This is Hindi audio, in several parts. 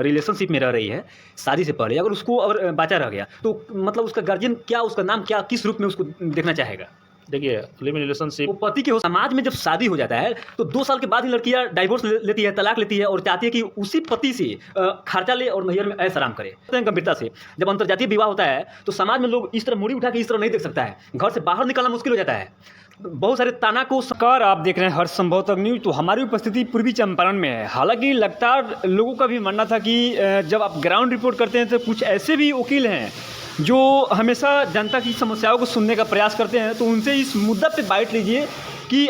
रिलेशनशिप में रह रही है शादी से पहले, अगर उसको अगर बच्चा रह गया तो मतलब उसका गार्जियन क्या, उसका नाम क्या, किस रूप में उसको देखना चाहेगा? देखिए, लिव इन वो रिलेशनशिप पति के हो, समाज में जब शादी हो जाता है तो 2 साल के बाद ही लड़कियाँ डाइवोर्स लेती है, तलाक लेती है और चाहती है कि उसी पति से खर्चा ले और नैहर में ऐश आराम करे। गंभीरता से जब अंतर्जातीय विवाह होता है तो समाज में लोग इस तरह मुड़ी उठा के इस तरह नहीं देख सकता है, घर से बाहर निकलना मुश्किल हो जाता है। बहुत सारे ताना को सरकार, आप देख रहे हैं हर्ष संभव तक न्यूज़। तो हमारी उपस्थिति पूर्वी चंपारण में है। हालांकि लगातार लोगों का भी मानना था कि जब आप ग्राउंड रिपोर्ट करते हैं तो कुछ ऐसे भी वकील हैं जो हमेशा जनता की समस्याओं को सुनने का प्रयास करते हैं, तो उनसे इस मुद्दा पे बाइट लीजिए कि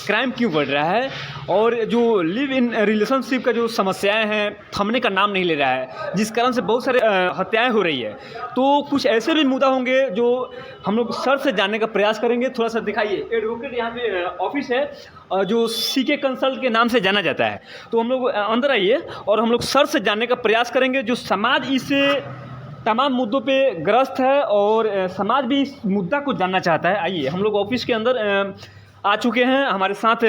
क्राइम क्यों बढ़ रहा है और जो लिव इन रिलेशनशिप का जो समस्याएं हैं थमने का नाम नहीं ले रहा है, जिस कारण से बहुत सारे हत्याएं हो रही है। तो कुछ ऐसे भी मुद्दा होंगे जो हम लोग सर से जानने का प्रयास करेंगे। थोड़ा सा दिखाइए, एडवोकेट यहाँ पे ऑफिस है जो सीके कंसल्ट के नाम से जाना जाता है। तो हम लोग अंदर आइए और हम लोग सर से जानने का प्रयास करेंगे। जो समाज इस तमाम मुद्दों पे ग्रस्त है और समाज भी इस मुद्दा को जानना चाहता है। आइए, हम लोग ऑफिस के अंदर आ चुके हैं। हमारे साथ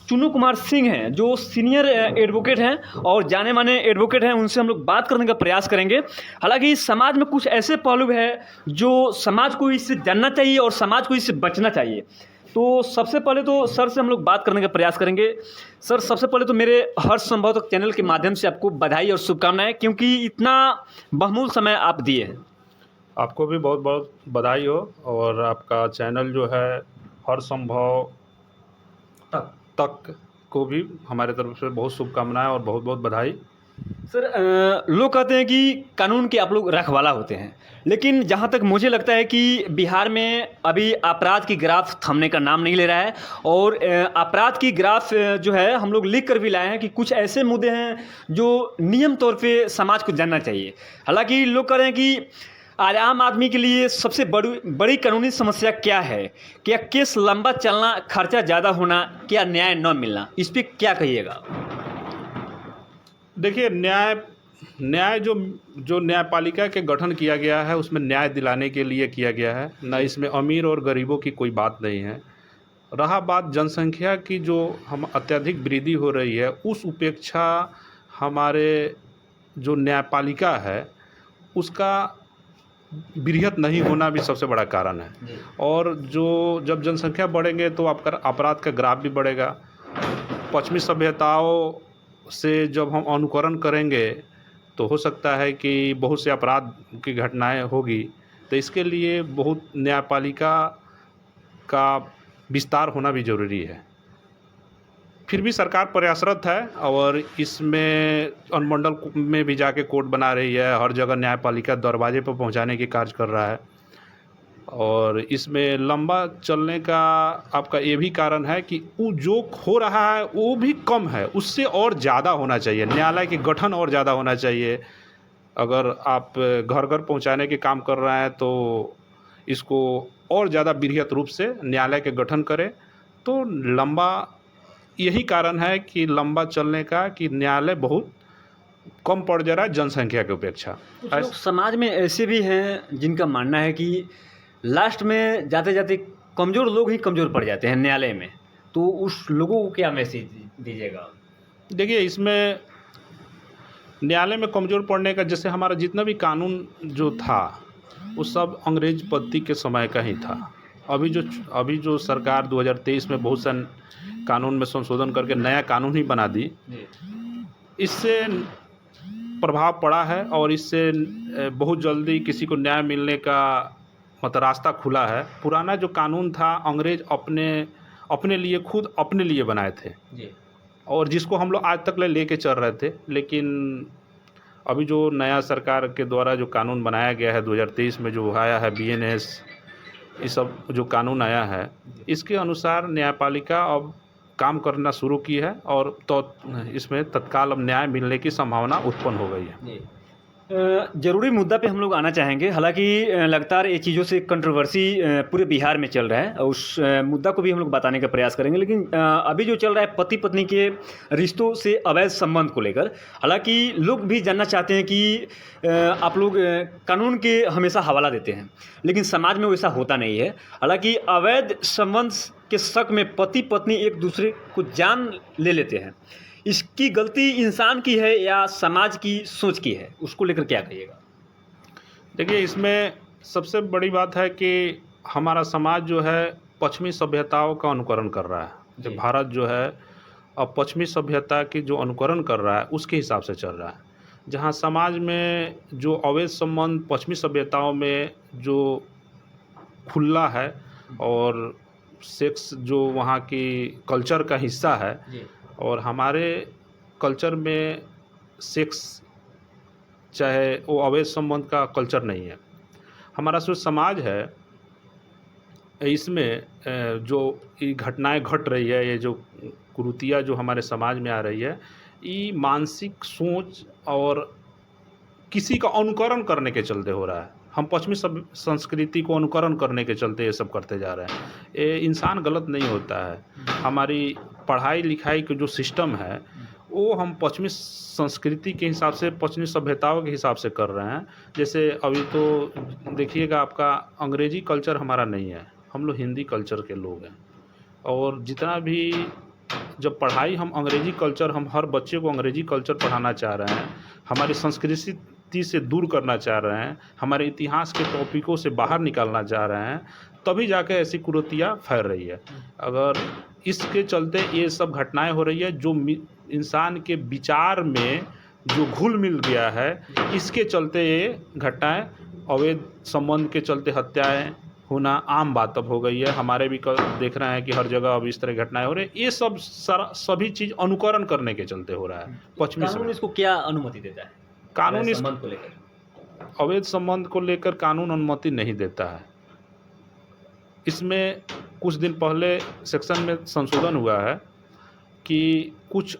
चुन्नू कुमार सिंह हैं जो सीनियर एडवोकेट हैं और जाने माने एडवोकेट हैं। उनसे हम लोग बात करने का प्रयास करेंगे। हालांकि समाज में कुछ ऐसे पहलू है जो समाज को इससे जानना चाहिए और समाज को इससे बचना चाहिए। तो सबसे पहले तो सर से हम लोग बात करने का प्रयास करेंगे। सर, सबसे पहले तो मेरे हर्ष संभव तक चैनल के माध्यम से आपको बधाई और शुभकामनाएं, क्योंकि इतना बहुमूल्य समय आप दिए हैं। आपको भी बहुत बहुत बधाई हो और आपका चैनल जो है हर संभव तक को भी हमारे तरफ से बहुत शुभकामनाएं और बहुत बहुत बधाई। सर, लोग कहते हैं कि कानून के आप लोग रखवाला होते हैं, लेकिन जहाँ तक मुझे लगता है कि बिहार में अभी अपराध की ग्राफ थमने का नाम नहीं ले रहा है और अपराध की ग्राफ जो है हम लोग लिख कर भी लाए हैं कि कुछ ऐसे मुद्दे हैं जो नियम तौर पे समाज को जानना चाहिए। हालांकि लोग कह रहे हैं कि आज आम आदमी के लिए सबसे बड़ी कानूनी समस्या क्या है? क्या केस लंबा चलना, खर्चा ज़्यादा होना, क्या न्याय न मिलना? इस पर क्या कहिएगा? देखिए, न्याय जो न्यायपालिका के गठन किया गया है उसमें न्याय दिलाने के लिए किया गया है, ना इसमें अमीर और गरीबों की कोई बात नहीं है। रहा बात जनसंख्या की, जो हम अत्यधिक वृद्धि हो रही है, उस उपेक्षा हमारे जो न्यायपालिका है उसका बृहत नहीं होना भी सबसे बड़ा कारण है। और जब जनसंख्या बढ़ेंगे तो आपका अपराध का ग्राफ भी बढ़ेगा। पश्चिमी सभ्यताओं से जब हम अनुकरण करेंगे तो हो सकता है कि बहुत से अपराध की घटनाएं होगी। तो इसके लिए बहुत न्यायपालिका का विस्तार होना भी ज़रूरी है। फिर भी सरकार प्रयासरत है और इसमें अनुमंडल में भी जाके कोर्ट बना रही है, हर जगह न्यायपालिका दरवाजे पर पहुंचाने की कार्य कर रहा है। और इसमें लंबा चलने का आपका ये भी कारण है कि वो जो हो रहा है वो भी कम है, उससे और ज़्यादा होना चाहिए। न्यायालय के गठन और ज़्यादा होना चाहिए। अगर आप घर घर पहुंचाने के काम कर रहे हैं तो इसको और ज़्यादा बृहत रूप से न्यायालय के गठन करें तो लंबा, यही कारण है कि लंबा चलने का, कि न्यायालय बहुत कम पड़ जा रहा है जनसंख्या की अपेक्षा। कुछ लोग समाज में ऐसे भी हैं जिनका मानना है कि लास्ट में जाते जाते कमज़ोर लोग ही कमज़ोर पड़ जाते हैं न्यायालय में। तो उस लोगों को क्या मैसेज दीजिएगा? देखिए, इसमें न्यायालय में कमज़ोर पड़ने का, जैसे हमारा जितना भी कानून जो था वो सब अंग्रेज पद्धति के समय का ही था। अभी जो सरकार 2023 में बहुत सा कानून में संशोधन करके नया कानून ही बना दी, इससे प्रभाव पड़ा है और इससे बहुत जल्दी किसी को न्याय मिलने का मतलब रास्ता खुला है। पुराना जो कानून था अंग्रेज अपने लिए, खुद अपने लिए बनाए थे और जिसको हम लोग आज तक लेके चल रहे थे। लेकिन अभी जो नया सरकार के द्वारा जो कानून बनाया गया है 2023 में जो आया है, BNS, ये सब जो कानून आया है, इसके अनुसार न्यायपालिका अब काम करना शुरू की है और तो इसमें तत्काल अब न्याय मिलने की संभावना उत्पन्न हो गई है। ज़रूरी मुद्दा पे हम लोग आना चाहेंगे। हालांकि लगातार ये चीज़ों से कंट्रोवर्सी पूरे बिहार में चल रहा है और उस मुद्दा को भी हम लोग बताने का प्रयास करेंगे। लेकिन अभी जो चल रहा है पति पत्नी के रिश्तों से अवैध संबंध को लेकर, हालांकि लोग भी जानना चाहते हैं कि आप लोग कानून के हमेशा हवाला देते हैं, लेकिन समाज में वैसा होता नहीं है। हालांकि अवैध संबंध के शक में पति पत्नी एक दूसरे को जान ले लेते हैं। इसकी गलती इंसान की है या समाज की सोच की है, उसको लेकर क्या कहिएगा? देखिए, इसमें सबसे बड़ी बात है कि हमारा समाज जो है पश्चिमी सभ्यताओं का अनुकरण कर रहा है। जो जी। भारत जो है अब पश्चिमी सभ्यता की जो अनुकरण कर रहा है उसके हिसाब से चल रहा है। जहाँ समाज में जो अवैध संबंध पश्चिमी सभ्यताओं में जो खुला है और सेक्स जो वहाँ की कल्चर का हिस्सा है, जी। और हमारे कल्चर में सेक्स चाहे वो अवैध संबंध का कल्चर नहीं है। हमारा जो समाज है इसमें जो ये घटनाएं घट रही है, ये जो कुरीतियाँ जो हमारे समाज में आ रही है, ये मानसिक सोच और किसी का अनुकरण करने के चलते हो रहा है। हम पश्चिमी सब संस्कृति को अनुकरण करने के चलते ये सब करते जा रहे हैं। ये इंसान गलत नहीं होता है। हमारी पढ़ाई लिखाई के जो सिस्टम है वो हम पश्चिमी संस्कृति के हिसाब से, पश्चिमी सभ्यताओं के हिसाब से कर रहे हैं। जैसे अभी तो देखिएगा, आपका अंग्रेजी कल्चर हमारा नहीं है, हम लोग हिंदी कल्चर के लोग हैं। और जितना भी जब पढ़ाई हम अंग्रेजी कल्चर, हम हर बच्चे को अंग्रेजी कल्चर पढ़ाना चाह रहे हैं, हमारी संस्कृति से दूर करना चाह रहे हैं, हमारे इतिहास के टॉपिकों से बाहर निकालना चाह रहे हैं, तभी जाके ऐसी कुरीतियाँ फैल रही है। अगर इसके चलते ये सब घटनाएं हो रही है, जो इंसान के विचार में जो घुल मिल गया है, इसके चलते ये घटनाएं, अवैध संबंध के चलते हत्याएं होना आम बात अब हो गई है। हमारे भी देख रहे हैं कि हर जगह अब इस तरह घटनाएं हो रही है। ये सब सभी चीज़ अनुकरण करने के चलते हो रहा है। पश्चिमी कानून इसको क्या अनुमति देता है? कानून इस संबंध को लेकर अवैध संबंध को लेकर कानून अनुमति नहीं देता है। इसमें कुछ दिन पहले सेक्शन में संशोधन हुआ है कि कुछ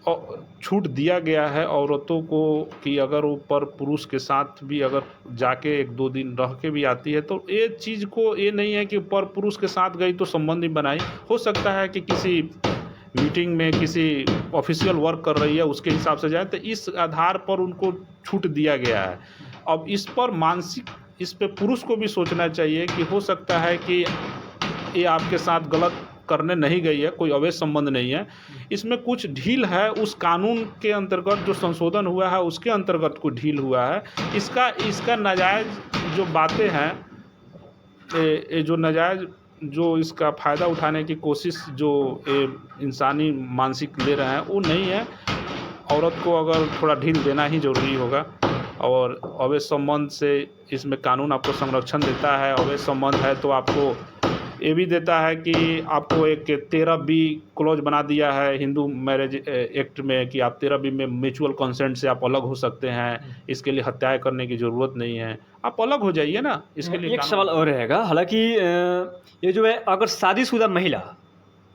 छूट दिया गया है औरतों को कि अगर वो पर पुरुष के साथ भी अगर जाके 1-2 दिन रह के भी आती है, तो ये चीज़ को ये नहीं है कि पर पुरुष के साथ गई तो संबंध नहीं बनाई। हो सकता है कि किसी मीटिंग में किसी ऑफिशियल वर्क कर रही है उसके हिसाब से जाए, तो इस आधार पर उनको छूट दिया गया है। अब इस पे पुरुष को भी सोचना चाहिए कि हो सकता है कि ये आपके साथ गलत करने नहीं गई है, कोई अवैध संबंध नहीं है। इसमें कुछ ढील है, उस कानून के अंतर्गत जो संशोधन हुआ है उसके अंतर्गत कुछ ढील हुआ है। इसका नाजायज़ जो बातें हैं, ये जो नाजायज़ जो इसका फ़ायदा उठाने की कोशिश जो इंसानी मानसिक ले रहे हैं वो नहीं है। औरत को अगर थोड़ा ढील देना ही ज़रूरी होगा। और अवैध संबंध से इसमें कानून आपको संरक्षण देता है। अवैध संबंध है तो आपको ये भी देता है कि आपको एक 13B क्लॉज बना दिया है हिंदू मैरिज एक्ट में कि आप 13B में म्यूचुअल कंसेंट से आप अलग हो सकते हैं। इसके लिए हत्याएं करने की ज़रूरत नहीं है, आप अलग हो जाइए ना। इसके लिए एक सवाल और रहेगा, हालांकि ये जो है, अगर शादीशुदा महिला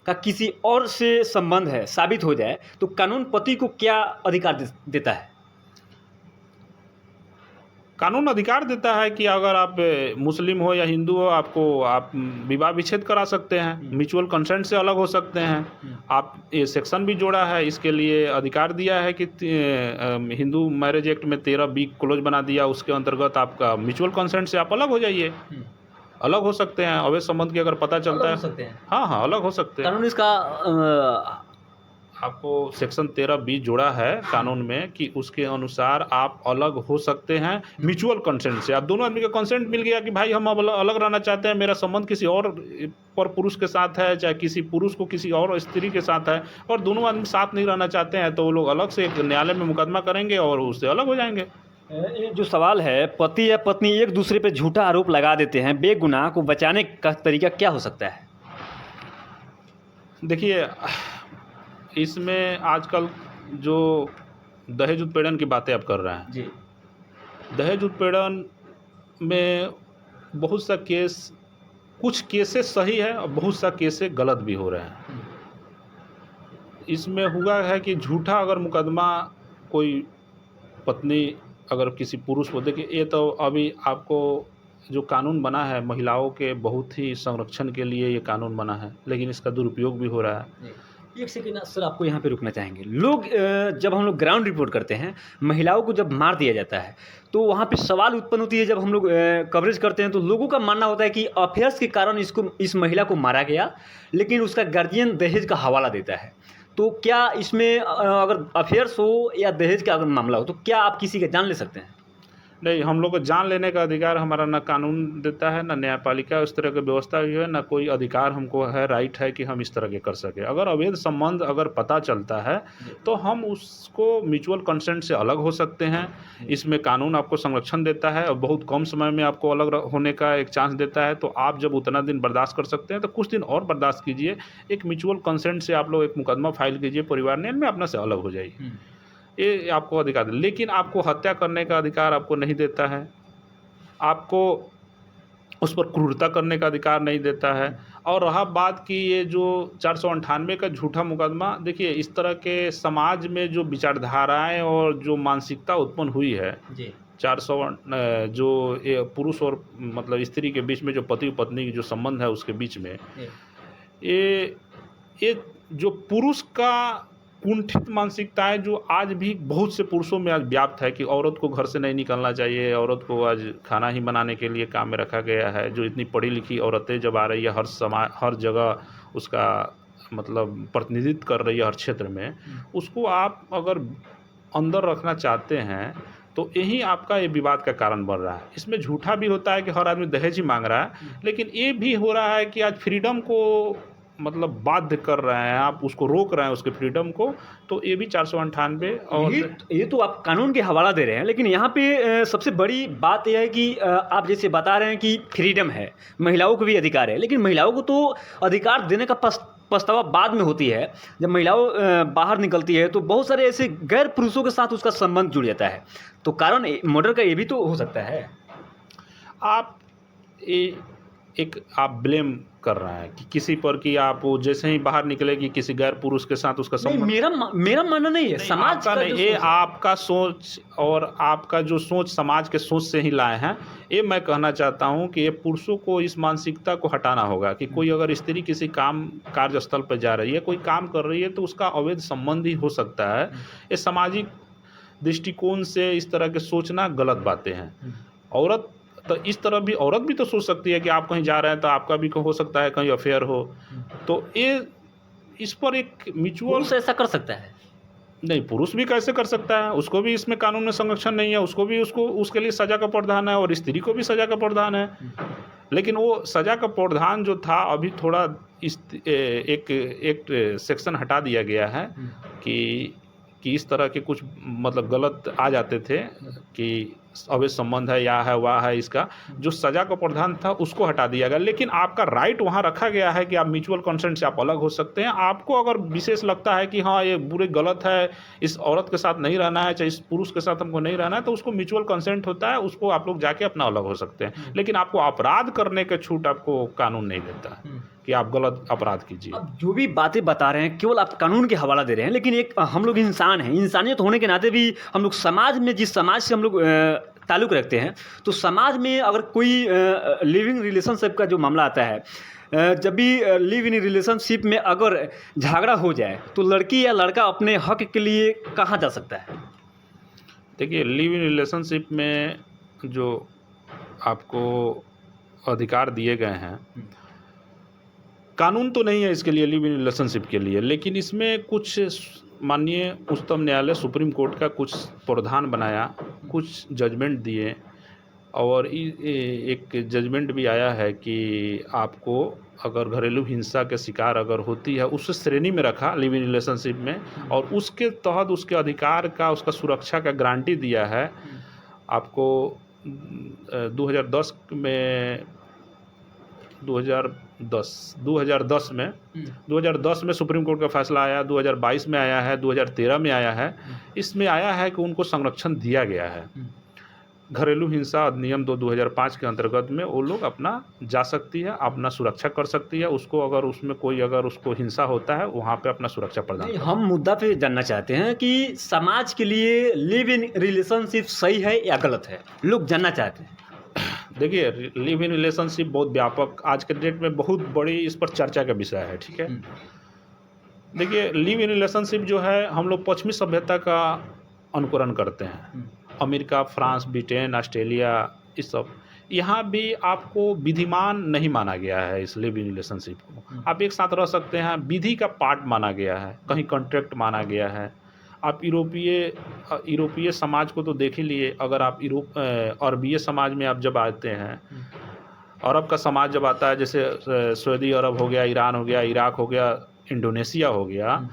का किसी और से संबंध है साबित हो जाए तो कानून पति को क्या अधिकार देता है? कानून अधिकार देता है कि अगर आप मुस्लिम हो या हिंदू हो, आप विवाह विच्छेद करा सकते हैं, म्यूचुअल कंसेंट से अलग हो सकते हैं। आप ये सेक्शन भी जोड़ा है, इसके लिए अधिकार दिया है कि हिंदू मैरिज एक्ट में 13B क्लोज बना दिया, उसके अंतर्गत आपका म्यूचुअल कंसेंट से आप अलग हो जाइए, अलग हो सकते हैं। अवैध संबंध की अगर पता चलता है, सकते हैं। हाँ, अलग हो सकते हैं। कानून इसका आपको सेक्शन 13B जोड़ा है कानून में कि उसके अनुसार आप अलग हो सकते हैं म्यूचुअल कंसेंट से। आप दोनों आदमी का कंसेंट मिल गया कि भाई हम अब अलग रहना चाहते हैं, मेरा संबंध किसी और पर पुरुष के साथ है, चाहे किसी पुरुष को किसी और स्त्री के साथ है, और दोनों आदमी साथ नहीं रहना चाहते हैं, तो वो लोग अलग से एक न्यायालय में मुकदमा करेंगे और उससे अलग हो जाएंगे। ये जो सवाल है, पति या पत्नी एक दूसरे पे झूठा आरोप लगा देते हैं, बेगुनाह को बचाने का तरीका क्या हो सकता है? देखिए, इसमें आजकल जो दहेज उत्पीड़न की बातें आप कर रहे हैं जी। दहेज उत्पीड़न में बहुत सा केस, कुछ केसेस सही है और बहुत सा केसेस गलत भी हो रहे हैं। इसमें हुआ है कि झूठा अगर मुकदमा कोई पत्नी अगर किसी पुरुष को, देखिए ये तो अभी आपको जो कानून बना है महिलाओं के बहुत ही संरक्षण के लिए ये कानून बना है, लेकिन इसका दुरुपयोग भी हो रहा है। एक सेकेंड सर, आपको यहाँ पे रुकना चाहेंगे। लोग जब हम लोग ग्राउंड रिपोर्ट करते हैं, महिलाओं को जब मार दिया जाता है तो वहाँ पे सवाल उत्पन्न होती है। जब हम लोग कवरेज करते हैं तो लोगों का मानना होता है कि अफेयर्स के कारण इस महिला को मारा गया, लेकिन उसका गार्जियन दहेज का हवाला देता है। तो क्या इसमें अगर अफेयर्स हो या दहेज का अगर मामला हो तो क्या आप किसी का जान ले सकते हैं? नहीं, हम लोग को जान लेने का अधिकार हमारा ना कानून देता है, ना न्यायपालिका उस तरह की व्यवस्था भी है, ना कोई अधिकार हमको है, राइट है कि हम इस तरह के कर सकें। अगर अवैध संबंध अगर पता चलता है, तो हम उसको म्यूचुअल कंसेंट से अलग हो सकते हैं। इसमें कानून आपको संरक्षण देता है और बहुत कम समय में आपको अलग होने का एक चांस देता है। तो आप जब उतना दिन बर्दाश्त कर सकते हैं, तो कुछ दिन और बर्दाश्त कीजिए। एक म्यूचुअल कंसेंट से आप लोग एक मुकदमा फाइल कीजिए, परिवार न्याय में अपना से अलग हो जाइए। ये आपको अधिकार, लेकिन आपको हत्या करने का अधिकार आपको नहीं देता है, आपको उस पर क्रूरता करने का अधिकार नहीं देता है। और रहा बात कि ये जो 498 का झूठा मुकदमा, देखिए इस तरह के समाज में जो विचारधाराएं और जो मानसिकता उत्पन्न हुई है जी। 400 जो ये पुरुष और मतलब स्त्री के बीच में जो पति पत्नी की जो संबंध है उसके बीच में, ये जो पुरुष का कुंठित मानसिकताएं जो आज भी बहुत से पुरुषों में आज व्याप्त है कि औरत को घर से नहीं निकलना चाहिए, औरत को आज खाना ही बनाने के लिए काम में रखा गया है। जो इतनी पढ़ी लिखी औरतें जब आ रही है हर जगह उसका मतलब प्रतिनिधित्व कर रही है हर क्षेत्र में, उसको आप अगर अंदर रखना चाहते हैं तो यही आपका ये विवाद का कारण बन रहा है। इसमें झूठा भी होता है कि हर आदमी दहेज ही मांग रहा है, लेकिन ये भी हो रहा है कि आज फ्रीडम को मतलब बाध्य कर रहे हैं, आप उसको रोक रहे हैं उसके फ्रीडम को। तो ये भी 498 और ये तो आप कानून के हवाला दे रहे हैं, लेकिन यहाँ पे सबसे बड़ी बात यह है कि आप जैसे बता रहे हैं कि फ्रीडम है, महिलाओं को भी अधिकार है, लेकिन महिलाओं को तो अधिकार देने का पछतावा बाद में होती है। जब महिलाओं बाहर निकलती है तो बहुत सारे ऐसे गैर पुरुषों के साथ उसका संबंध जुड़ जाता है। तो कारण मर्डर का ये भी तो हो सकता है। आप एक आप ब्लेम कर रहे हैं कि किसी पर कि आप वो जैसे ही बाहर निकले कि किसी गैर पुरुष के साथ उसका नहीं, संबंध। मेरा मानना नहीं है, समाज आपका का नहीं, जो ये सोच है। आपका सोच और आपका जो सोच समाज के सोच से ही लाए हैं। ये मैं कहना चाहता हूँ कि ये पुरुषों को इस मानसिकता को हटाना होगा कि कोई अगर स्त्री किसी काम कार्यस्थल पर जा रही है, कोई काम कर रही है, तो उसका अवैध संबंध ही हो सकता है। ये सामाजिक दृष्टिकोण से इस तरह के सोचना गलत बातें हैं। औरत तो इस तरह भी औरत भी तो सोच सकती है कि आप कहीं जा रहे हैं तो आपका भी हो सकता है कहीं अफेयर हो। तो ये इस पर एक म्यूचुअल पुरुष ऐसा कर सकता है। नहीं, पुरुष भी कैसे कर सकता है, उसको भी इसमें कानून में संरक्षण नहीं है, उसको भी उसके लिए सजा का प्रावधान है और स्त्री को भी सजा का प्रावधान है। लेकिन वो सजा का प्रावधान जो था अभी थोड़ा एक सेक्शन हटा दिया गया है कि इस तरह के कुछ मतलब गलत आ जाते थे कि अवैध संबंध है या है वह है, इसका जो सजा का प्रावधान था उसको हटा दिया गया। लेकिन आपका राइट वहाँ रखा गया है कि आप म्यूचुअल कंसेंट से आप अलग हो सकते हैं। आपको अगर विशेष लगता है कि हाँ ये बुरे गलत है, इस औरत के साथ नहीं रहना है, चाहे इस पुरुष के साथ हमको नहीं रहना है, तो उसको म्यूचुअल कंसेंट होता है, उसको आप लोग जाके अपना अलग हो सकते हैं। लेकिन आपको अपराध करने का छूट आपको कानून नहीं देता है कि आप गलत अपराध कीजिए। अब जो भी बातें बता रहे हैं केवल आप कानून के हवाला दे रहे हैं, लेकिन एक हम लोग इंसान हैं, इंसानियत होने के नाते भी हम लोग समाज में, जिस समाज से हम लोग ताल्लुक़ रखते हैं, तो समाज में अगर कोई लिविंग रिलेशनशिप का जो मामला आता है, जब भी लिव इन रिलेशनशिप में अगर झगड़ा हो जाए तो लड़की या लड़का अपने हक के लिए कहाँ जा सकता है? देखिए, लिव इन रिलेशनशिप में जो आपको अधिकार दिए गए हैं, कानून तो नहीं है इसके लिए, लिव इन रिलेशनशिप के लिए, लेकिन इसमें कुछ माननीय उच्चतम न्यायालय सुप्रीम कोर्ट का कुछ प्रावधान बनाया, कुछ जजमेंट दिए और एक जजमेंट भी आया है कि आपको अगर घरेलू हिंसा के शिकार अगर होती है उस श्रेणी में रखा लिव इन रिलेशनशिप में, और उसके तहत उसके अधिकार का, उसका सुरक्षा का गारंटी दिया है। आपको 2010 में सुप्रीम कोर्ट का फैसला आया, 2022 में आया है, 2013 में आया है। इसमें आया है कि उनको संरक्षण दिया गया है। घरेलू हिंसा अधिनियम 2005 के अंतर्गत में वो लोग अपना जा सकती है, अपना सुरक्षा कर सकती है। उसको अगर उसमें कोई अगर उसको हिंसा होता है वहाँ पे अपना सुरक्षा प्रदान कर। हम मुद्दा पे जानना चाहते हैं कि समाज के लिए लिव इन रिलेशनशिप सही है या गलत है, लोग जानना चाहते हैं। देखिए, लिव इन रिलेशनशिप बहुत व्यापक आज के डेट में बहुत बड़ी इस पर चर्चा का विषय है, ठीक है। देखिए, लिव इन रिलेशनशिप जो है हम लोग पश्चिमी सभ्यता का अनुकरण करते हैं। अमेरिका, फ्रांस, ब्रिटेन, ऑस्ट्रेलिया, इस सब यहाँ भी आपको विधिमान नहीं माना गया है इस लिव इन रिलेशनशिप को। आप एक साथ रह सकते हैं, विधि का पार्ट माना गया है, कहीं कॉन्ट्रैक्ट माना गया है। आप यूरोपीय समाज को तो देख ही लिए, अगर आप अरबीय समाज में आप जब आते हैं, अरब का समाज जब आता है, जैसे सऊदी अरब हो गया, ईरान हो गया, इराक हो गया, इंडोनेशिया हो गया,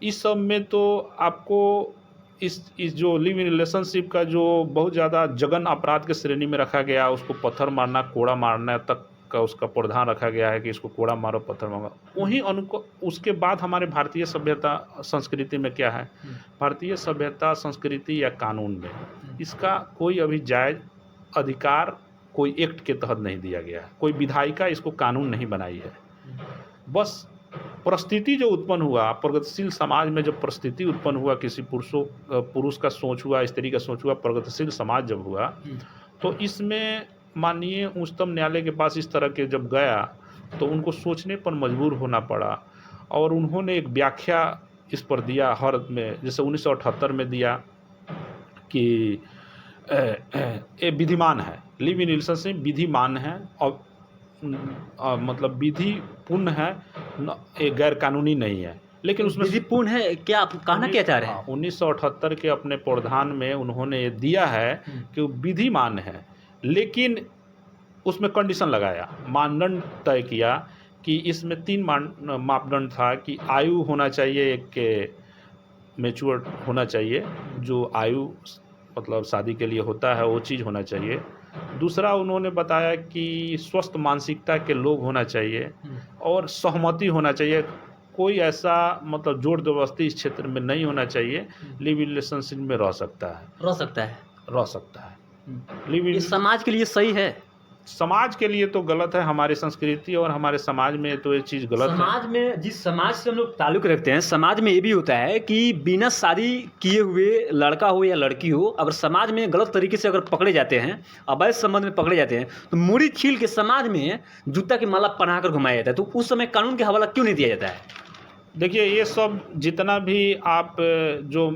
इस सब में तो आपको इस जो लिव इन रिलेशनशिप का जो बहुत ज़्यादा जघन्य अपराध के श्रेणी में रखा गया, उसको पत्थर मारना, कोड़ा मारना तक का उसका प्रावधान रखा गया है कि इसको कोड़ा मारो, पत्थर मारो। वहीं उसके बाद हमारे भारतीय सभ्यता संस्कृति में क्या है, भारतीय सभ्यता संस्कृति या कानून में इसका कोई अभी जायज़ अधिकार कोई एक्ट के तहत नहीं दिया गया है, कोई विधायिका इसको कानून नहीं बनाई है। बस परिस्थिति जो उत्पन्न हुआ, प्रगतिशील समाज में जब परिस्थिति उत्पन्न हुआ, किसी पुरुष का सोच हुआ, स्त्री का सोच हुआ, प्रगतिशील समाज जब हुआ, तो इसमें माननीय उच्चतम न्यायालय के पास इस तरह के जब गया तो उनको सोचने पर मजबूर होना पड़ा, और उन्होंने एक व्याख्या इस पर दिया हर में, जैसे 1978 में दिया कि ये विधिमान है, लिव इन रिलेशनशिप विधिमान है और मतलब विधिपूर्ण है, ये गैर कानूनी नहीं है। लेकिन उसमें विधिपूर्ण है क्या, आप कहना क्या चाह रहे हैं? 1978 के अपने प्रावधान में उन्होंने ये दिया है कि वो विधिमान है, लेकिन उसमें कंडीशन लगाया, मानदंड तय किया कि इसमें 3 मापदंड था कि आयु होना चाहिए, एक मैच्योर होना चाहिए, जो आयु मतलब शादी के लिए होता है वो चीज़ होना चाहिए। दूसरा उन्होंने बताया कि स्वस्थ मानसिकता के लोग होना चाहिए, और सहमति होना चाहिए, कोई ऐसा मतलब जोर जबरदस्ती इस क्षेत्र में नहीं होना चाहिए, लिव इन रिलेशनशिप में रह सकता है। लिव इन इस समाज के लिए सही है? समाज के लिए तो गलत है, हमारी संस्कृति और हमारे समाज में तो ये चीज़ गलत है। समाज में, जिस समाज से हम लोग ताल्लुक़ रखते हैं, समाज में ये भी होता है कि बिना शादी किए हुए लड़का हो या लड़की हो, अगर समाज में गलत तरीके से अगर पकड़े जाते हैं, अवैध संबंध में पकड़े जाते हैं, तो मूड़ी छील के समाज में जूता की माला पहना कर घुमाया जाता है। तो उस समय कानून के हवाला क्यों नहीं दिया जाता है? देखिए, ये सब जितना भी आप जो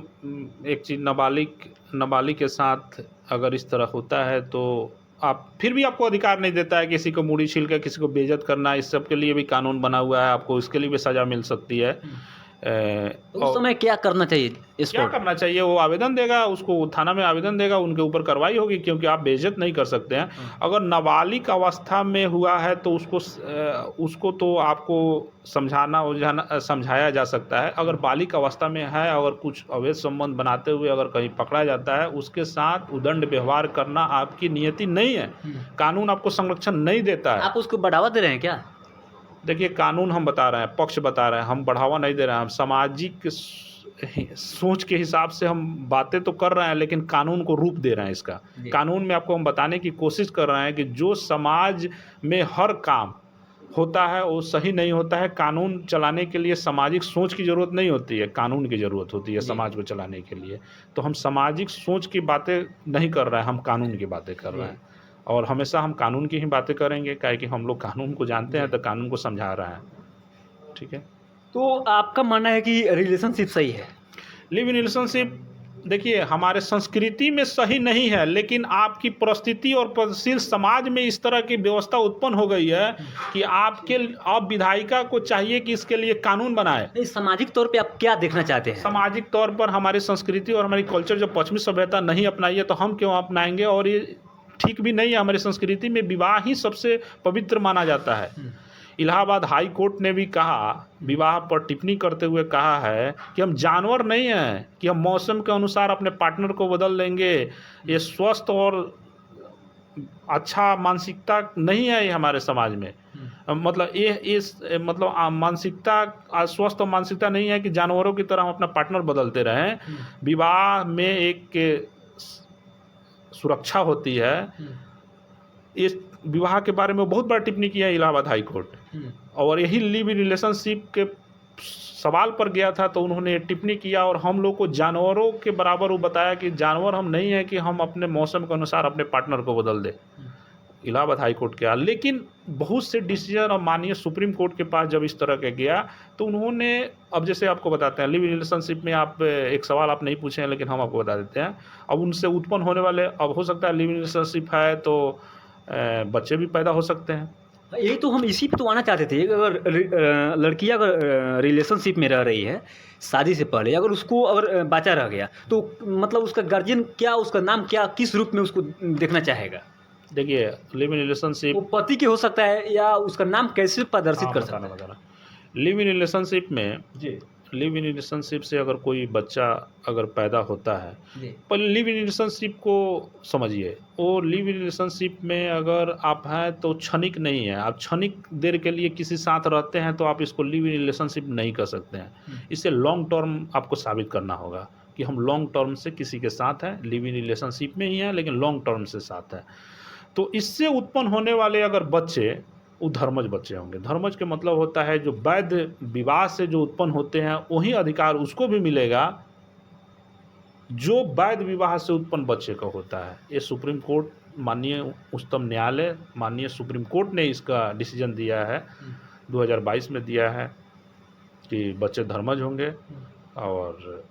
एक चीज़ नाबालिग के साथ अगर इस तरह होता है, तो आप फिर भी आपको अधिकार नहीं देता है किसी को मूड़ी छील कर किसी को बेइज्जत करना। इस सब के लिए भी कानून बना हुआ है, आपको इसके लिए भी सज़ा मिल सकती है। तो उस समय क्या करना चाहिए? क्या करना चाहिए? वो आवेदन देगा, उसको थाना में आवेदन देगा, उनके ऊपर कार्रवाई होगी, क्योंकि आप बेइज्जत नहीं कर सकते हैं। अगर नाबालिग अवस्था में हुआ है तो उसको तो आपको समझाया जा सकता है। अगर बालिग अवस्था में है, अगर कुछ अवैध संबंध बनाते हुए अगर कहीं पकड़ा जाता है, उसके साथ उदंड व्यवहार करना आपकी नियति नहीं है, कानून आपको संरक्षण नहीं देता है। आप उसको बढ़ावा दे रहे हैं क्या? देखिए, कानून हम बता रहे हैं, पक्ष बता रहे हैं, हम बढ़ावा नहीं दे रहे हैं। हम सामाजिक सोच के हिसाब से हम बातें तो कर रहे हैं, लेकिन कानून को रूप दे रहे हैं इसका। कानून में आपको हम बताने की कोशिश कर रहे हैं कि जो समाज में हर काम होता है वो सही नहीं होता है। कानून चलाने के लिए सामाजिक सोच की ज़रूरत नहीं होती है, कानून की ज़रूरत होती है समाज को चलाने के लिए। तो हम सामाजिक सोच की बातें नहीं कर रहे हैं, हम कानून की बातें कर रहे हैं, और हमेशा हम कानून की ही बातें करेंगे, काहे कि हम लोग कानून को जानते हैं, तो कानून को समझा रहे हैं। ठीक है, तो आपका मानना है कि रिलेशनशिप सही है? लिव इन रिलेशनशिप देखिए, हमारे संस्कृति में सही नहीं है, लेकिन आपकी परिस्थिति और प्रगतिशील समाज में इस तरह की व्यवस्था उत्पन्न हो गई है कि आप विधायिका को चाहिए कि इसके लिए कानून बनाए। नहीं, सामाजिक तौर पे आप क्या देखना चाहते हैं? सामाजिक तौर पर हमारी संस्कृति और हमारी कल्चर जो पश्चिमी सभ्यता नहीं अपनाई है, तो हम क्यों अपनाएंगे? और ये ठीक भी नहीं है। हमारी संस्कृति में विवाह ही सबसे पवित्र माना जाता है। इलाहाबाद हाई कोर्ट ने भी कहा, विवाह पर टिप्पणी करते हुए कहा है कि हम जानवर नहीं हैं कि हम मौसम के अनुसार अपने पार्टनर को बदल लेंगे। ये स्वस्थ और अच्छा मानसिकता नहीं है ये हमारे समाज में। मतलब मतलब मानसिकता स्वस्थ मानसिकता नहीं है कि जानवरों की तरह हम अपना पार्टनर बदलते रहें। विवाह में एक सुरक्षा होती है। इस विवाह के बारे में बहुत बार टिप्पणी किया है इलाहाबाद हाई कोर्ट, और यही लिव इन रिलेशनशिप के सवाल पर गया था तो उन्होंने टिप्पणी किया, और हम लोग को जानवरों के बराबर वो बताया कि जानवर हम नहीं हैं कि हम अपने मौसम के अनुसार अपने पार्टनर को बदल दें। इलाहाबाद हाई कोर्ट किया, लेकिन बहुत से डिसीजन और माननीय सुप्रीम कोर्ट के पास जब इस तरह का गया तो उन्होंने, अब जैसे आपको बताते हैं, लिव इन रिलेशनशिप में आप एक सवाल आप नहीं पूछे हैं, लेकिन हम आपको बता देते हैं। अब उनसे उत्पन्न होने वाले, अब हो सकता है लिव इन रिलेशनशिप है तो बच्चे भी पैदा हो सकते हैं, यही तो हम इसी पे तो आना चाहते थे। अगर लड़कियां अगर रिलेशनशिप में रह रही है शादी से पहले, अगर उसको अगर बच्चा रह गया तो मतलब उसका गार्जियन क्या, उसका नाम क्या, किस रूप में उसको देखना चाहेगा? देखिए, लिव इन वो रिलेशनशिप, पति के हो सकता है या उसका नाम कैसे प्रदर्शित हाँ कर सकता है? बताना, लिव इन रिलेशनशिप में, जी लिव इन रिलेशनशिप से अगर कोई बच्चा अगर पैदा होता है, जी पर लिव इन रिलेशनशिप को समझिए, वो लिव इन रिलेशनशिप में अगर आप हैं तो क्षणिक नहीं है। आप क्षणिक देर के लिए किसी साथ रहते हैं तो आप इसको लिव इन रिलेशनशिप नहीं कर सकते हैं। इसे लॉन्ग टर्म आपको साबित करना होगा कि हम लॉन्ग टर्म से किसी के साथ हैं, लिव इन रिलेशनशिप में ही हैं लेकिन लॉन्ग टर्म से साथ हैं। तो इससे उत्पन्न होने वाले अगर बच्चे, वो धर्मज बच्चे होंगे। धर्मज के मतलब होता है जो वैध विवाह से जो उत्पन्न होते हैं वही अधिकार उसको भी मिलेगा जो वैध विवाह से उत्पन्न बच्चे का होता है। ये सुप्रीम कोर्ट, माननीय उच्चतम न्यायालय, माननीय सुप्रीम कोर्ट ने इसका डिसीजन दिया है, 2022 में दिया है कि बच्चे धर्मज होंगे। और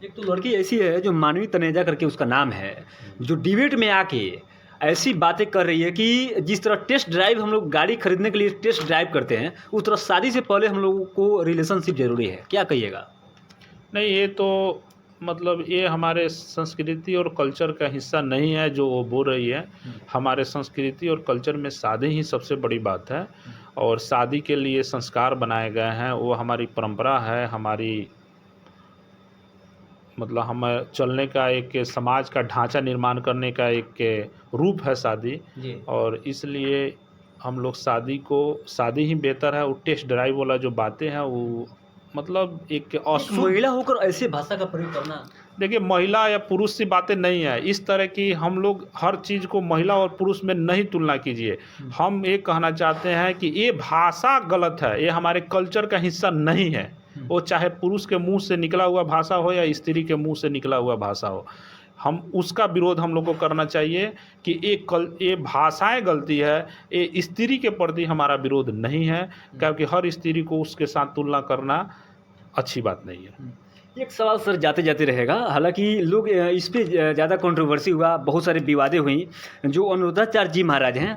एक तो लड़की ऐसी है जो मानवी तनेजा करके उसका नाम है, जो डिबेट में आके ऐसी बातें कर रही है कि जिस तरह टेस्ट ड्राइव हम लोग गाड़ी खरीदने के लिए टेस्ट ड्राइव करते हैं, उस तरह शादी से पहले हम लोगों को रिलेशनशिप जरूरी है। क्या कहिएगा? नहीं, ये तो मतलब ये हमारे संस्कृति और कल्चर का हिस्सा नहीं है जो वो बोल रही है। हमारे संस्कृति और कल्चर में शादी ही सबसे बड़ी बात है, और शादी के लिए संस्कार बनाए गए हैं, वो हमारी परंपरा है, हमारी मतलब हम चलने का एक समाज का ढांचा निर्माण करने का एक रूप है शादी। जी और इसलिए हम लोग शादी को, शादी ही बेहतर है। वो टेस्ट ड्राइव वाला जो बातें हैं वो मतलब एक अशुद्ध, महिला होकर ऐसे भाषा का प्रयोग करना। देखिए महिला या पुरुष सी बातें नहीं है। इस तरह की हम लोग हर चीज़ को महिला और पुरुष में नहीं तुलना कीजिए। हम ये कहना चाहते हैं कि ये भाषा गलत है, ये हमारे कल्चर का हिस्सा नहीं है। वो चाहे पुरुष के मुंह से निकला हुआ भाषा हो या स्त्री के मुंह से निकला हुआ भाषा हो, हम उसका विरोध हम लोग को करना चाहिए कि ये भाषाएं गलती है। ये स्त्री के प्रति हमारा विरोध नहीं है, क्योंकि हर स्त्री को उसके साथ तुलना करना अच्छी बात नहीं है। एक सवाल सर जाते जाते रहेगा, हालांकि लोग इस पे ज़्यादा कंट्रोवर्सी हुआ, बहुत सारी विवादें हुई। जो अनुरुद्धाचार्य जी महाराज हैं,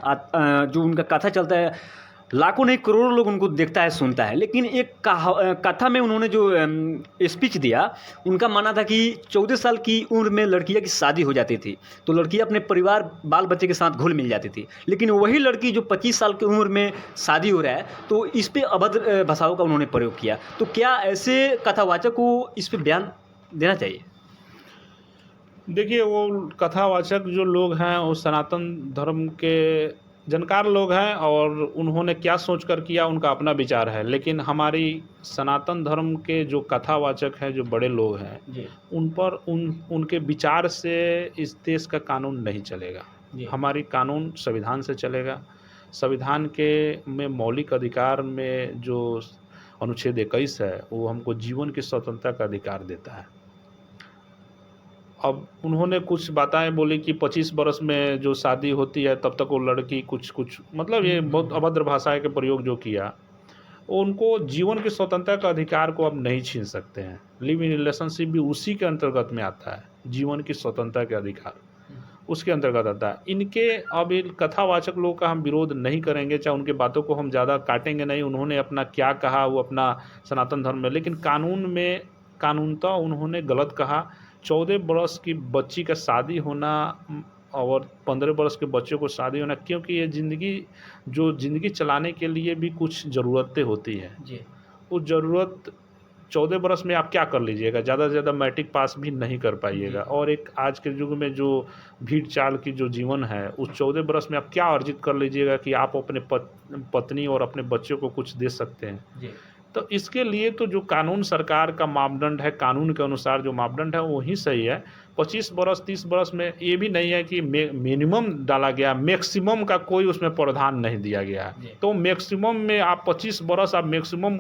जो उनका कथा चलता है, लाखों नहीं करोड़ों लोग उनको देखता है, सुनता है, लेकिन एक कथा में उन्होंने जो स्पीच दिया, उनका मानना था कि 14 साल की उम्र में लड़कियां की शादी हो जाती थी तो लड़कियां अपने परिवार बाल बच्चे के साथ घुल मिल जाती थी, लेकिन वही लड़की जो 25 साल की उम्र में शादी हो रहा है तो इस पे अभद्र भाषाओं का उन्होंने प्रयोग किया। तो क्या ऐसे कथावाचक को इस पे बयान देना चाहिए? देखिए, वो कथावाचक जो लोग हैं वो सनातन धर्म के जानकार लोग हैं, और उन्होंने क्या सोचकर किया उनका अपना विचार है। लेकिन हमारी सनातन धर्म के जो कथावाचक हैं, जो बड़े लोग हैं, जी उन पर उनके विचार से इस देश का कानून नहीं चलेगा। जी हमारी कानून संविधान से चलेगा। संविधान के में मौलिक अधिकार में जो अनुच्छेद 21 है वो हमको जीवन की स्वतंत्रता का अधिकार देता है। अब उन्होंने कुछ बातें बोली कि 25 बरस में जो शादी होती है तब तक वो लड़की कुछ मतलब ये बहुत अभद्र भाषा के प्रयोग जो किया, उनको जीवन की स्वतंत्रता का अधिकार को अब नहीं छीन सकते हैं। लिव इन रिलेशनशिप भी उसी के अंतर्गत में आता है, जीवन की स्वतंत्रता के अधिकार उसके अंतर्गत आता है। इनके अब इन कथावाचक लोग का हम विरोध नहीं करेंगे, चाहे उनके बातों को हम ज़्यादा काटेंगे नहीं। उन्होंने अपना क्या कहा वो अपना सनातन धर्म में, लेकिन कानूनतः उन्होंने गलत कहा। 14 बरस की बच्ची का शादी होना और 15 बरस के बच्चों को शादी होना, क्योंकि ये ज़िंदगी चलाने के लिए भी कुछ ज़रूरतें होती हैं। जी उस ज़रूरत 14 बरस में आप क्या कर लीजिएगा? ज़्यादा से ज़्यादा मैट्रिक पास भी नहीं कर पाइएगा। और एक आज के युग में जो भीड़ चाल की जो जीवन है, उस 14 बरस में आप क्या अर्जित कर लीजिएगा कि आप अपने पत्नी और अपने बच्चों को कुछ दे सकते हैं? जी तो इसके लिए तो जो कानून सरकार का मापदंड है, कानून के अनुसार जो मापदंड है वही सही है। 25 बरस 30 बरस में ये भी नहीं है कि मिनिमम डाला गया, मैक्सिमम का कोई उसमें प्रावधान नहीं दिया गया है। तो मैक्सिमम में आप 25 बरस आप मैक्सिमम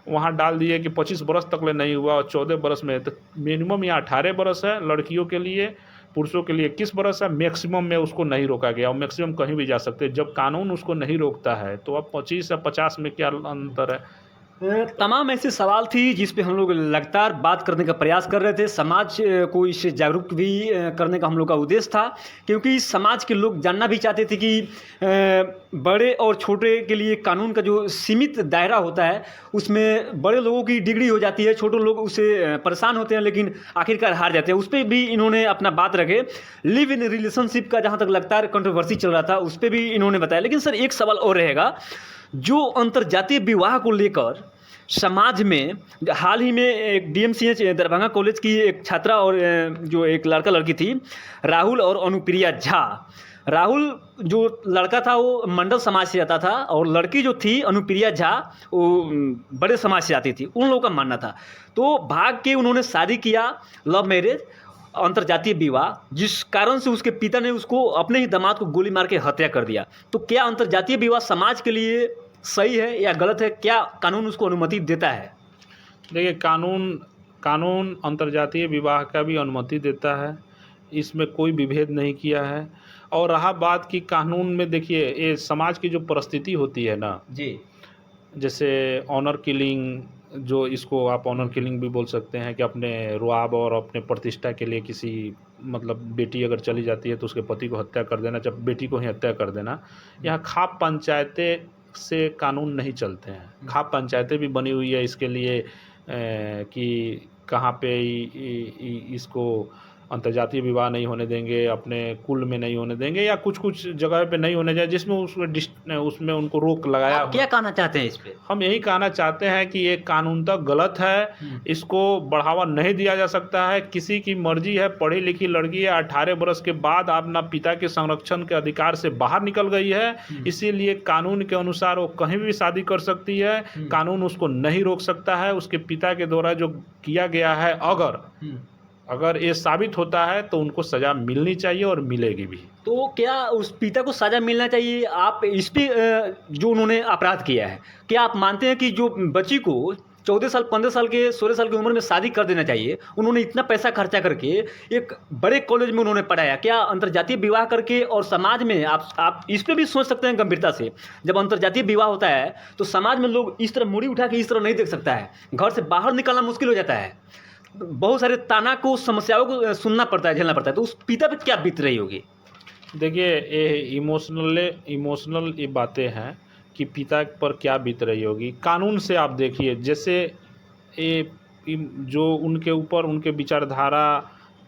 वहाँ डाल दिए कि 25 बरस तक ले नहीं हुआ, और 14 बरस में तो मिनिमम यहाँ 18 बरस है लड़कियों के लिए, पुरुषों के लिए 21 बरस है। मैक्सिमम में उसको नहीं रोका गया, और मैक्सिमम कहीं भी जा सकते हैं। जब कानून उसको नहीं रोकता है तो अब 25 या 50 में क्या अंतर है? तमाम ऐसे सवाल थी जिस पे हम लोग लगातार बात करने का प्रयास कर रहे थे। समाज को इससे जागरूक भी करने का हम लोग का उद्देश्य था, क्योंकि समाज के लोग जानना भी चाहते थे कि बड़े और छोटे के लिए कानून का जो सीमित दायरा होता है उसमें बड़े लोगों की डिग्री हो जाती है, छोटे लोग उससे परेशान होते हैं लेकिन आखिरकार हार जाते हैं। उस पर भी इन्होंने अपना बात रखे। लिव इन रिलेशनशिप का जहाँ तक लगातार कंट्रोवर्सी चल रहा था उस पर भी इन्होंने बताया। लेकिन सर एक सवाल और रहेगा, जो अंतर्जातीय विवाह को लेकर समाज में हाल ही में एक डीएमसीएच दरभंगा कॉलेज की एक छात्रा और जो एक लड़का लड़की थी, राहुल और अनुप्रिया झा। राहुल जो लड़का था वो मंडल समाज से आता था और लड़की जो थी अनुप्रिया झा वो बड़े समाज से आती थी, उन लोगों का मानना था। तो भाग के उन्होंने शादी किया, लव मैरिज, अंतर्जातीय विवाह, जिस कारण से उसके पिता ने उसको अपने ही दामाद को गोली मार के हत्या कर दिया। तो क्या अंतर्जातीय विवाह समाज के लिए सही है या गलत है? क्या कानून उसको अनुमति देता है? देखिए, कानून अंतर्जातीय विवाह का भी अनुमति देता है, इसमें कोई विभेद नहीं किया है। और रहा बात कि कानून में, देखिए ये समाज की जो परिस्थिति होती है ना जी, जैसे ऑनर किलिंग, जो इसको आप ऑनर किलिंग भी बोल सकते हैं कि अपने रुआब और अपने प्रतिष्ठा के लिए किसी मतलब बेटी अगर चली जाती है तो उसके पति को हत्या कर देना, जब बेटी को ही हत्या कर देना। यहाँ खाप पंचायतें से कानून नहीं चलते हैं। खाप पंचायतें भी बनी हुई है इसके लिए कि कहाँ पे इसको अंतर्जातीय विवाह नहीं होने देंगे, अपने कुल में नहीं होने देंगे, या कुछ कुछ जगह पे नहीं होने जाए जिसमें उसमें उनको रोक लगाया। आप क्या कहना चाहते हैं इस पे? हम यही कहना चाहते हैं कि ये कानूनतः गलत है, इसको बढ़ावा नहीं दिया जा सकता है। किसी की मर्जी है, पढ़ी लिखी लड़की है, 18 वर्ष के बाद अपना पिता के संरक्षण के अधिकार से बाहर निकल गई है, इसीलिए कानून के अनुसार वो कहीं भी शादी कर सकती है। कानून उसको नहीं रोक सकता है। उसके पिता के द्वारा जो किया गया है, अगर ये साबित होता है तो उनको सज़ा मिलनी चाहिए और मिलेगी भी। तो क्या उस पिता को सज़ा मिलना चाहिए? आप इस पे जो उन्होंने अपराध किया है, क्या आप मानते हैं कि जो बच्ची को 14 साल, 15 साल के, 16 साल की उम्र में शादी कर देना चाहिए? उन्होंने इतना पैसा खर्चा करके एक बड़े कॉलेज में उन्होंने पढ़ाया, क्या अंतर्जातीय विवाह करके? और समाज में आप इस पे भी सोच सकते हैं गंभीरता से, जब अंतर्जातीय विवाह होता है तो समाज में लोग इस तरह मुड़ी उठा के इस तरह नहीं देख सकता है, घर से बाहर निकलना मुश्किल हो जाता है, बहुत सारे ताना को, समस्याओं को सुनना पड़ता है, झेलना पड़ता है। तो उस पिता पे क्या बीत रही होगी? देखिए, ये इमोशनल ये बातें हैं कि पिता पर क्या बीत रही होगी। कानून से आप देखिए, जैसे ये जो उनके ऊपर उनके विचारधारा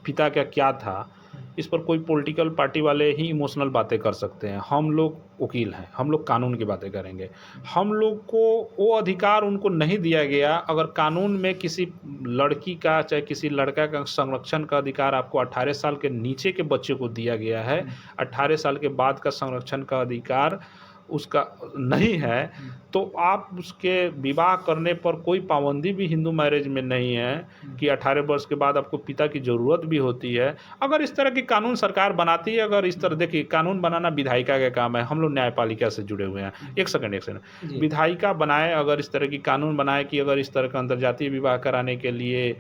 पिता का क्या था, इस पर कोई पॉलिटिकल पार्टी वाले ही इमोशनल बातें कर सकते हैं। हम लोग वकील हैं, हम लोग कानून की बातें करेंगे। हम लोग को वो अधिकार उनको नहीं दिया गया। अगर कानून में किसी लड़की का चाहे किसी लड़का का संरक्षण का अधिकार आपको 18 साल के नीचे के बच्चे को दिया गया है, 18 साल के बाद का संरक्षण का अधिकार उसका नहीं है, तो आप उसके विवाह करने पर कोई पाबंदी भी हिंदू मैरिज में नहीं है कि 18 वर्ष के बाद आपको पिता की ज़रूरत भी होती है। अगर इस तरह की कानून सरकार बनाती है, अगर इस तरह, देखिए कानून बनाना विधायिका का काम है, हम लोग न्यायपालिका से जुड़े हुए हैं। एक सेकंड, विधायिका बनाए, अगर इस तरह की कानून बनाए कि अगर इस तरह का अंतर्जातीय विवाह कराने के लिए,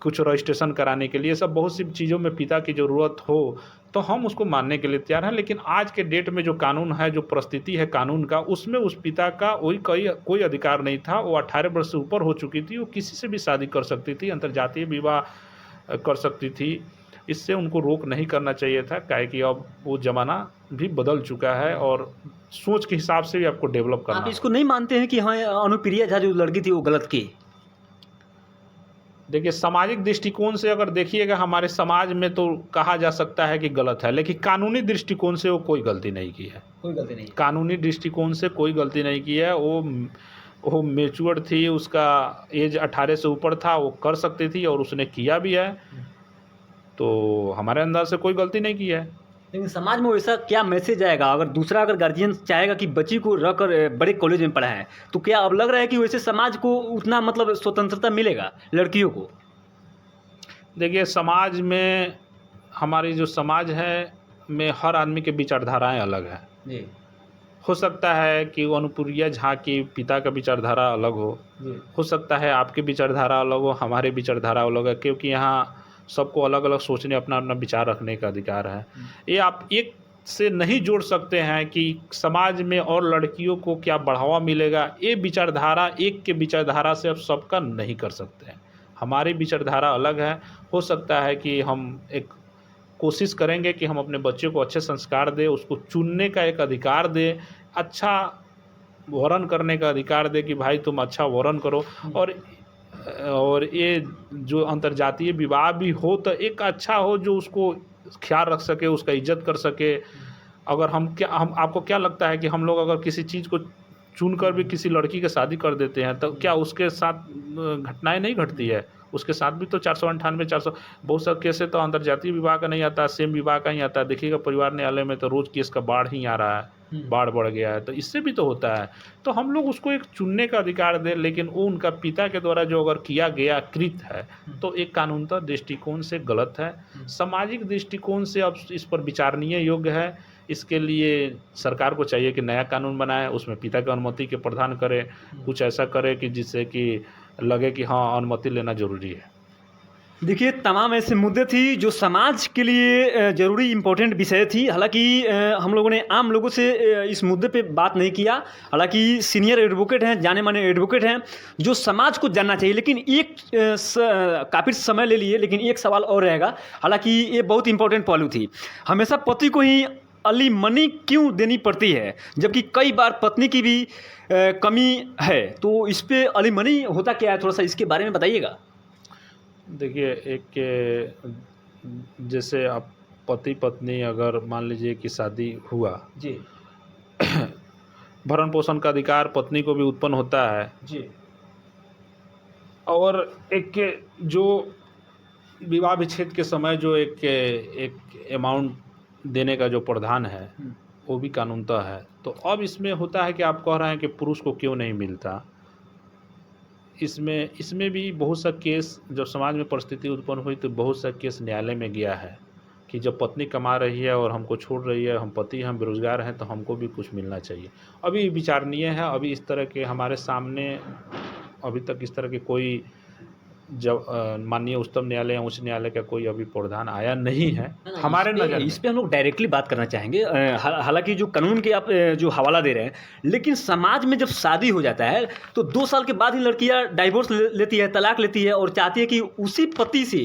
कुछ रजिस्ट्रेशन कराने के लिए, सब बहुत सी चीज़ों में पिता की ज़रूरत हो, तो हम उसको मानने के लिए तैयार हैं। लेकिन आज के डेट में जो कानून है, जो परिस्थिति है कानून का, उसमें उस पिता का कोई अधिकार नहीं था। वो 18 वर्ष से ऊपर हो चुकी थी, वो किसी से भी शादी कर सकती थी, अंतर्जातीय विवाह कर सकती थी। इससे उनको रोक नहीं करना चाहिए था, काहे कि अब वो ज़माना भी बदल चुका है और सोच के हिसाब से भी आपको डेवलप करना। आप इसको नहीं मानते हैं कि हाँ, अनुप्रिया झा जो लड़की थी वो गलत की? देखिए, सामाजिक दृष्टिकोण से अगर देखिएगा, हमारे समाज में तो कहा जा सकता है कि गलत है, लेकिन कानूनी दृष्टिकोण से वो कोई गलती नहीं की है। कोई गलती नहीं। कानूनी दृष्टिकोण से कोई गलती नहीं की है। वो मैच्योर थी, उसका एज 18 से ऊपर था, वो कर सकती थी और उसने किया भी है। तो हमारे अंदाज से कोई गलती नहीं की है। लेकिन समाज में वैसा क्या मैसेज आएगा? अगर गार्जियन चाहेगा कि बच्ची को रख कर बड़े कॉलेज में पढ़ाएं, तो क्या अब लग रहा है कि वैसे समाज को उतना मतलब स्वतंत्रता मिलेगा लड़कियों को? देखिए, समाज में, हमारी जो समाज है में हर आदमी के विचारधाराएं अलग हैं। जी, हो सकता है कि वो अनुप्रिया झा की पिता का विचारधारा अलग हो सकता है आपकी विचारधारा अलग हो, हमारे विचारधारा अलग है, क्योंकि यहाँ सबको अलग अलग सोचने, अपना अपना विचार रखने का अधिकार है। ये आप एक से नहीं जोड़ सकते हैं कि समाज में और लड़कियों को क्या बढ़ावा मिलेगा, ये विचारधारा एक के विचारधारा से अब सबका नहीं कर सकते हैं। हमारी विचारधारा अलग है। हो सकता है कि हम एक कोशिश करेंगे कि हम अपने बच्चे को अच्छे संस्कार दें, उसको चुनने का एक अधिकार दें, अच्छा वर्ण करने का अधिकार दें कि भाई तुम अच्छा वर्ण करो। और ये जो अंतर्जातीय विवाह भी हो तो एक अच्छा हो जो उसको ख्याल रख सके, उसका इज्जत कर सके। अगर हम आपको क्या लगता है कि हम लोग अगर किसी चीज़ को चुनकर भी किसी लड़की की शादी कर देते हैं तो क्या उसके साथ घटनाएं नहीं घटती है? उसके साथ भी तो 498 400 बहुत सारे केस है तो अंतर्जातीय विवाह का नहीं आता, सेम विवाह का ही आता है। देखिएगा परिवार न्यायालय में तो रोज़ केस का बाढ़ ही आ रहा है, बाढ़ बढ़ गया है, तो इससे भी तो होता है। तो हम लोग उसको एक चुनने का अधिकार दें, लेकिन वो उनका पिता के द्वारा जो अगर किया गया कृत है तो एक कानूनतः दृष्टिकोण से गलत है। सामाजिक दृष्टिकोण से अब इस पर विचारणीय योग्य है। इसके लिए सरकार को चाहिए कि नया कानून बनाए, उसमें पिता की अनुमति के प्रावधान करे, कुछ ऐसा करे कि जिससे कि लगे कि हाँ अनुमति लेना ज़रूरी है। देखिए, तमाम ऐसे मुद्दे थी जो समाज के लिए ज़रूरी इम्पोर्टेंट विषय थी। हालाँकि हम लोगों ने आम लोगों से इस मुद्दे पे बात नहीं किया। हालाँकि सीनियर एडवोकेट हैं, जाने-माने एडवोकेट हैं, जो समाज को जानना चाहिए। लेकिन एक काफ़ी समय ले लिए, लेकिन एक सवाल और रहेगा। हालाँकि ये बहुत इम्पोर्टेंट पहलू थी। हमेशा पति को ही अलीमनी क्यों देनी पड़ती है, जबकि कई बार पत्नी की भी कमी है? तो इस पे अलीमनी होता क्या है? थोड़ा-सा इसके बारे में बताइएगा। देखिए, एक जैसे आप पति पत्नी अगर मान लीजिए कि शादी हुआ, जी, भरण पोषण का अधिकार पत्नी को भी उत्पन्न होता है। जी, और एक जो विवाह विच्छेद के समय जो एक अमाउंट देने का जो प्रावधान है वो भी कानूनतः है। तो अब इसमें होता है कि आप कह रहे हैं कि पुरुष को क्यों नहीं मिलता। इसमें भी बहुत सा केस जब समाज में परिस्थिति उत्पन्न हुई तो बहुत सा केस न्यायालय में गया है कि जब पत्नी कमा रही है और हमको छोड़ रही है, हम पति हम बेरोजगार हैं, तो हमको भी कुछ मिलना चाहिए। अभी विचारणीय है। अभी इस तरह के हमारे सामने अभी तक इस तरह के कोई जब माननीय उच्चतम न्यायालय या उच्च न्यायालय का कोई अभी प्रावधान आया नहीं है हमारे नज़र में। इस पे हम लोग डायरेक्टली बात करना चाहेंगे। हालांकि जो कानून के आप जो हवाला दे रहे हैं, लेकिन समाज में जब शादी हो जाता है तो 2 साल के बाद ही लड़कियां डाइवोर्स लेती है, तलाक लेती है और चाहती है कि उसी पति से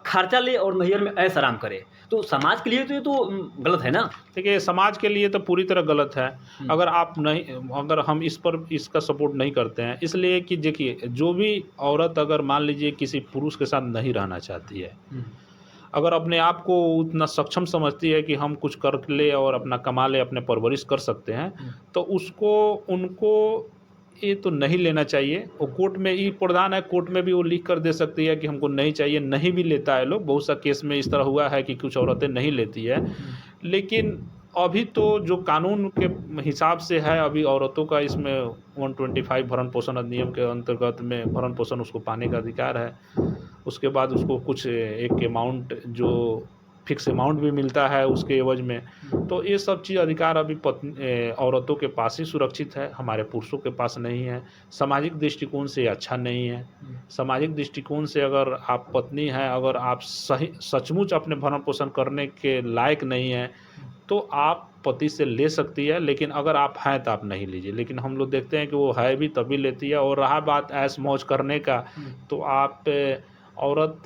खर्चा ले और नैहर में ऐश आराम करे। तो समाज के लिए तो ये तो गलत है ना? देखिए, समाज के लिए तो पूरी तरह गलत है। अगर हम इस पर इसका सपोर्ट नहीं करते हैं, इसलिए कि देखिए, जो भी औरत अगर मान लीजिए किसी पुरुष के साथ नहीं रहना चाहती है, अगर अपने आप को उतना सक्षम समझती है कि हम कुछ कर ले और अपना कमा ले, अपने परवरिश कर सकते हैं, तो उनको ये तो नहीं लेना चाहिए। वो कोर्ट में ये प्रावधान है, कोर्ट में भी वो लिख कर दे सकती है कि हमको नहीं चाहिए, नहीं भी लेता है लोग। बहुत सा केस में इस तरह हुआ है कि कुछ औरतें नहीं लेती है। लेकिन अभी तो जो कानून के हिसाब से है, अभी औरतों का इसमें 125 भरण पोषण अधिनियम के अंतर्गत में भरण पोषण उसको पाने का अधिकार है। उसके बाद उसको कुछ एक अमाउंट जो फिक्स अमाउंट भी मिलता है उसके एवज में। तो ये सब चीज़ अधिकार अभी औरतों के पास ही सुरक्षित है, हमारे पुरुषों के पास नहीं है। सामाजिक दृष्टिकोण से अच्छा नहीं है। सामाजिक दृष्टिकोण से अगर आप पत्नी हैं, अगर आप सही सचमुच अपने भरण पोषण करने के लायक नहीं हैं, तो आप पति से ले सकती है। लेकिन अगर आप हैं तो आप नहीं लीजिए। लेकिन हम लोग देखते हैं कि वो है भी तभी लेती है। और रहा बात ऐश मौज करने का, तो आप औरत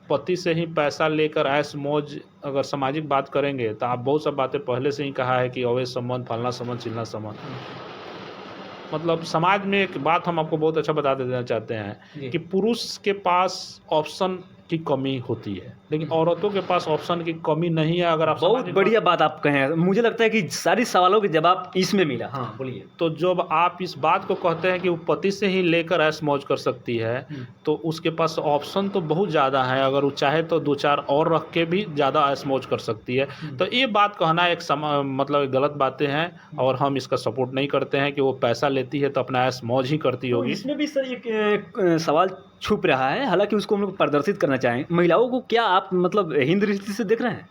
पति से ही पैसा लेकर ऐश मौज अगर सामाजिक बात करेंगे तो आप बहुत सब बातें पहले से ही कहा है कि अवैध संबंध, फलना संबंध, चिलना संबंध। मतलब समाज में एक बात हम आपको बहुत अच्छा बता देना चाहते हैं कि पुरुष के पास ऑप्शन की कमी होती है, लेकिन औरतों के पास ऑप्शन की कमी नहीं है। अगर आप बहुत बढ़िया बात आप कहे हैं। मुझे लगता है कि सारी सवालों के जवाब इसमें मिला। हाँ, बोलिए। तो जब आप इस बात को कहते हैं कि वो पति से ही लेकर ऐश मौज कर सकती है, तो उसके पास ऑप्शन तो बहुत ज़्यादा है। अगर वो चाहे तो 2-4 और रख के भी ज़्यादा ऐश मौज कर सकती है। तो ये बात कहना एक मतलब गलत बातें हैं और हम इसका सपोर्ट नहीं करते हैं कि वो पैसा लेती है तो अपना ऐश मौज ही करती तो होगी। इसमें भी सर एक सवाल छुप रहा है, हालांकि उसको हम लोग प्रदर्शित करना चाहें। महिलाओं को क्या आप मतलब हीन दृष्टि से देख रहे हैं?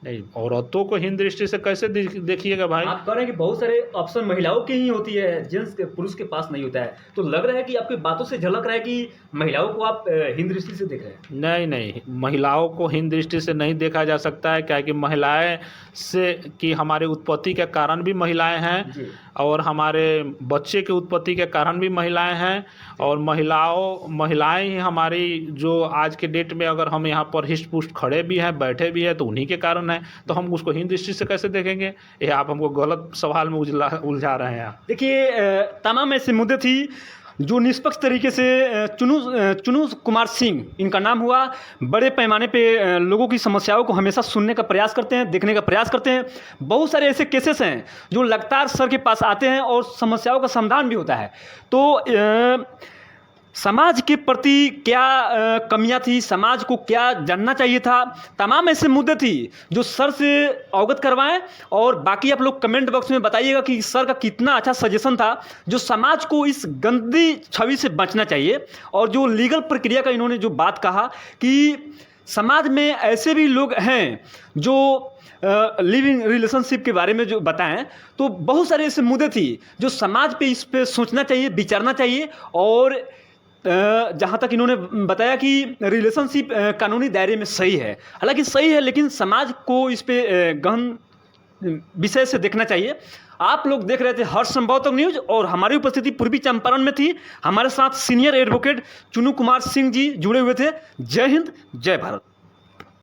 नहीं, औरतों को हीन दृष्टि से कैसे देखिएगा भाई? आप कह रहे हैं कि बहुत सारे ऑप्शन महिलाओं की ही होती है, जेंट्स के पुरुष के पास नहीं होता है, तो लग रहा है कि आपकी बातों से झलक रहा है कि महिलाओं को आप हीन दृष्टि से देख रहे हैं। नहीं नहीं, महिलाओं को हीन दृष्टि से नहीं देखा जा सकता है, क्या कि महिलाएं से कि हमारे उत्पत्ति के कारण भी महिलाएं हैं जी। और हमारे बच्चे के उत्पत्ति के कारण भी महिलाएं हैं, और महिलाएं ही हमारी जो आज के डेट में अगर हम यहाँ पर हिष्ट पुष्ट खड़े भी हैं, बैठे भी हैं, तो उन्हीं के कारण है। तो हम उसको हीन दृष्टि से कैसे देखेंगे? ये आप हमको गलत सवाल में उलझा रहे हैं। देखिए, तमाम ऐसे मुद्दे थी जो निष्पक्ष तरीके से चुनू कुमार सिंह इनका नाम हुआ, बड़े पैमाने पे लोगों की समस्याओं को हमेशा सुनने का प्रयास करते हैं, देखने का प्रयास करते हैं। बहुत सारे ऐसे केसेस हैं जो लगातार सर के पास आते हैं और समस्याओं का समाधान भी होता है। तो समाज के प्रति क्या कमियां थी, समाज को क्या जानना चाहिए था, तमाम ऐसे मुद्दे थी जो सर से अवगत करवाएं। और बाकी आप लोग कमेंट बॉक्स में बताइएगा कि सर का कितना अच्छा सजेशन था जो समाज को इस गंदी छवि से बचना चाहिए। और जो लीगल प्रक्रिया का इन्होंने जो बात कहा कि समाज में ऐसे भी लोग हैं जो लिविंग रिलेशनशिप के बारे में जो बताएं, तो बहुत सारे ऐसे मुद्दे थी जो समाज पे इस पे सोचना चाहिए, विचारना चाहिए। और जहाँ तक इन्होंने बताया कि रिलेशनशिप कानूनी दायरे में सही है, हालांकि सही है, लेकिन समाज को इस पे गहन विषय से देखना चाहिए। आप लोग देख रहे थे हर्ष संभव तक न्यूज़ और हमारी उपस्थिति पूर्वी चंपारण में थी। हमारे साथ सीनियर एडवोकेट चुनू कुमार सिंह जी जुड़े हुए थे। जय हिंद, जय भारत।